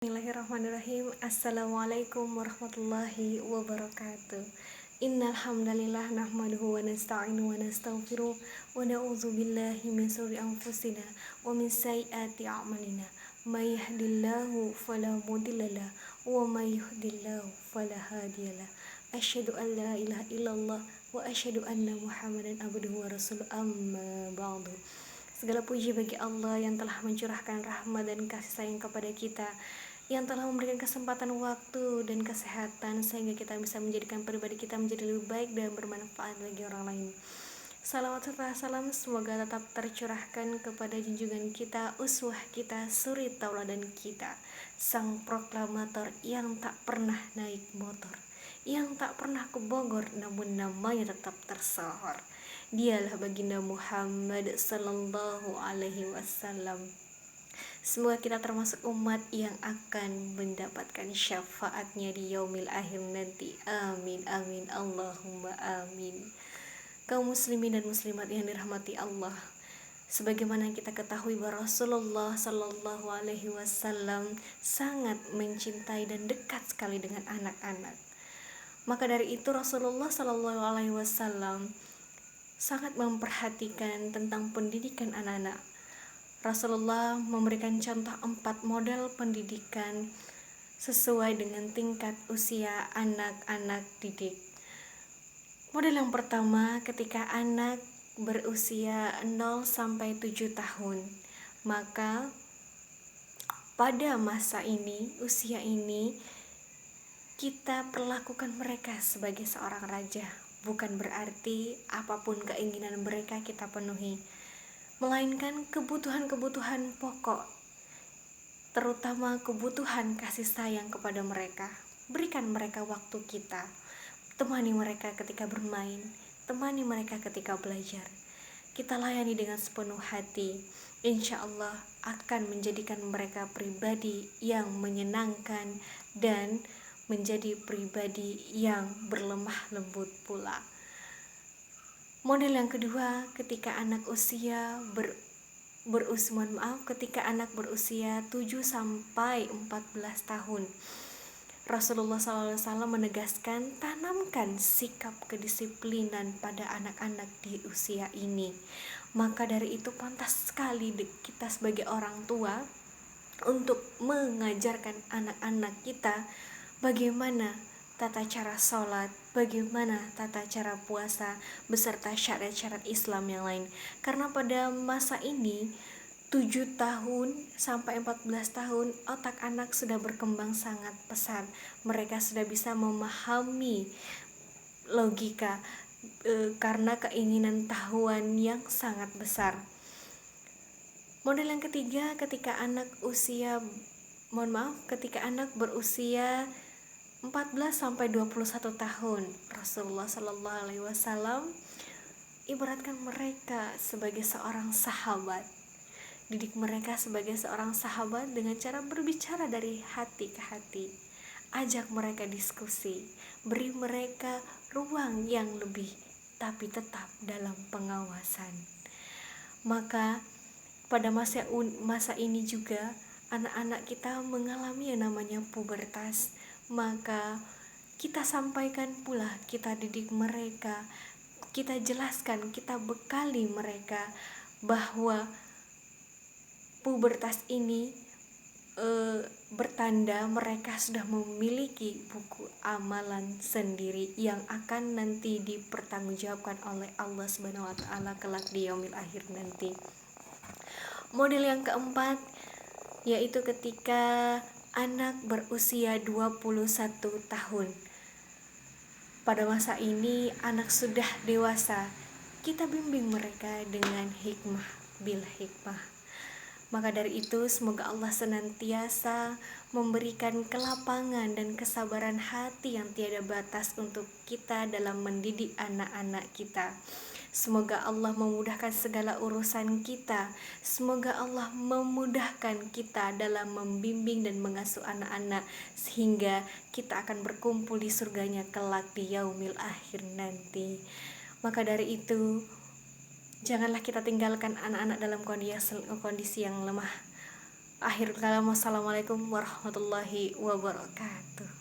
Bismillahirrahmanirrahim. Assalamualaikum warahmatullahi wabarakatuh. Innal hamdalillah nahmaduhu wa nasta'inu wa nastaghfiruh wa na'udzu billahi min shururi anfusina wa min sayyiati a'malina. May yahdihillahu fala mudhillalah wa may yudhlil fala hadiyalah. Asyhadu an la ilaha illallah wa asyhadu anna Muhammadan abduhu wa rasuluh. Amma ba'du. Segala puji bagi Allah yang telah mencurahkan rahmat dan kasih sayang kepada kita, yang telah memberikan kesempatan waktu dan kesehatan sehingga kita bisa menjadikan pribadi kita menjadi lebih baik dan bermanfaat bagi orang lain. Salawat serta salam semoga tetap tercurahkan kepada junjungan kita, uswah kita, suri tauladan kita, sang proklamator yang tak pernah naik motor, yang tak pernah ke Bogor namun namanya tetap tersohor. Dialah baginda Muhammad sallallahu alaihi wasallam. Semoga kita termasuk umat yang akan mendapatkan syafaatnya di yaumil akhir nanti. Amin amin Allahumma amin. Kaum muslimin dan muslimat yang dirahmati Allah, sebagaimana kita ketahui bahwa Rasulullah sallallahu alaihi wasallam sangat mencintai dan dekat sekali dengan anak-anak. Maka dari itu Rasulullah sallallahu alaihi wasallam sangat memperhatikan tentang pendidikan anak-anak. Rasulullah memberikan contoh 4 model pendidikan sesuai dengan tingkat usia anak-anak didik. Model yang pertama, ketika anak berusia 0 sampai 7 tahun, maka pada masa ini, usia ini, kita perlakukan mereka sebagai seorang raja. Bukan berarti apapun keinginan mereka kita penuhi, melainkan kebutuhan-kebutuhan pokok, terutama kebutuhan kasih sayang kepada mereka. Berikan mereka waktu kita, temani mereka ketika bermain, temani mereka ketika belajar. Kita layani dengan sepenuh hati, insya Allah akan menjadikan mereka pribadi yang menyenangkan dan menjadi pribadi yang berlemah lembut pula. Model yang kedua, ketika anak berusia 7 sampai 14 tahun. Rasulullah SAW menegaskan, tanamkan sikap kedisiplinan pada anak-anak di usia ini. Maka dari itu pantas sekali kita sebagai orang tua untuk mengajarkan anak-anak kita bagaimana tata cara sholat, bagaimana tata cara puasa, beserta syarat-syarat Islam yang lain. Karena pada masa ini 7 tahun sampai 14 tahun otak anak sudah berkembang sangat pesat. Mereka sudah bisa memahami logika karena keinginan tahuan yang sangat besar. Model yang ketiga, ketika anak berusia 14 sampai 21 tahun, Rasulullah sallallahu alaihi wasallam ibaratkan mereka sebagai seorang sahabat. Didik mereka sebagai seorang sahabat dengan cara berbicara dari hati ke hati. Ajak mereka diskusi, beri mereka ruang yang lebih, tapi tetap dalam pengawasan. Maka pada masa ini juga anak-anak kita mengalami yang namanya pubertas. Maka kita sampaikan pula, kita didik mereka, kita jelaskan, kita bekali mereka bahwa pubertas ini bertanda mereka sudah memiliki buku amalan sendiri yang akan nanti dipertanggungjawabkan oleh Allah Subhanahu wa taala kelak di yaumil akhir nanti. Model yang keempat yaitu ketika anak berusia 21 tahun. Pada masa ini anak sudah dewasa. Kita bimbing mereka dengan hikmah bil hikmah. Maka dari itu semoga Allah senantiasa memberikan kelapangan dan kesabaran hati yang tiada batas untuk kita dalam mendidik anak-anak kita. Semoga Allah memudahkan segala urusan kita. Semoga Allah memudahkan kita dalam membimbing dan mengasuh anak-anak, sehingga kita akan berkumpul di surganya kelak di yaumil akhir nanti. Maka dari itu, janganlah kita tinggalkan anak-anak dalam kondisi yang lemah. Akhirul kalam, wassalamualaikum warahmatullahi wabarakatuh.